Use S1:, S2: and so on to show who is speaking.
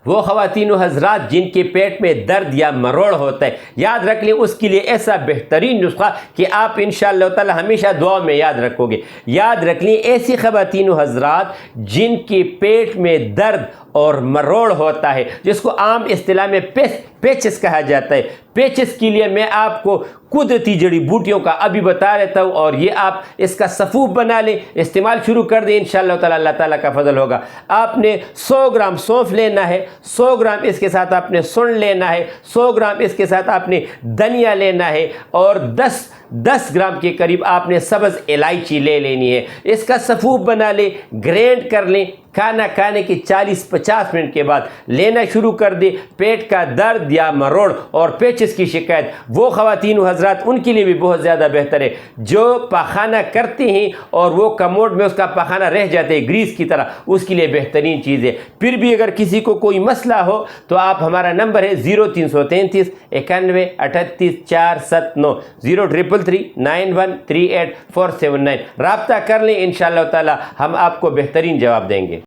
S1: وہ خواتین و حضرات جن کے پیٹ میں درد یا مروڑ ہوتا ہے، یاد رکھ لیں اس کے لیے ایسا بہترین نسخہ کہ آپ انشاءاللہ تعالی ہمیشہ دعا میں یاد رکھو گے۔ یاد رکھ لیں ایسی خواتین و حضرات جن کے پیٹ میں درد اور مروڑ ہوتا ہے، جس کو عام اصطلاح میں پیچس کہا جاتا ہے، پیچس کے لیے میں آپ کو قدرتی جڑی بوٹیوں کا ابھی بتا لیتا ہوں، اور یہ آپ اس کا سفوف بنا لیں، استعمال شروع کر دیں، انشاءاللہ تعالی اللہ تعالیٰ کا فضل ہوگا۔ آپ نے 100 گرام سونف لینا ہے، 100 گرام اس کے ساتھ آپ نے سن لینا ہے، 100 گرام اس کے ساتھ آپ نے دھنیا لینا ہے، اور 10 گرام کے قریب آپ نے سبز الائچی لے لینی ہے۔ اس کا سفوف بنا لیں، گرینڈ کر لیں، کھانا کھانے کے 40-50 منٹ کے بعد لینا شروع کر دیں۔ پیٹ کا درد یا مروڑ اور پیچس کی شکایت وہ خواتین و حضرات ان کے لیے بھی بہت زیادہ بہتر ہے جو پاخانہ کرتے ہیں اور وہ کموڈ میں اس کا پاخانہ رہ جاتے ہیں گریس کی طرح، اس کے لیے بہترین چیز ہے۔ پھر بھی اگر کسی کو کوئی مسئلہ ہو تو آپ ہمارا نمبر ہے 0333 91 38 479 0333 9138 479 رابطہ کر لیں، انشاءاللہ تعالی ہم آپ کو بہترین جواب دیں گے۔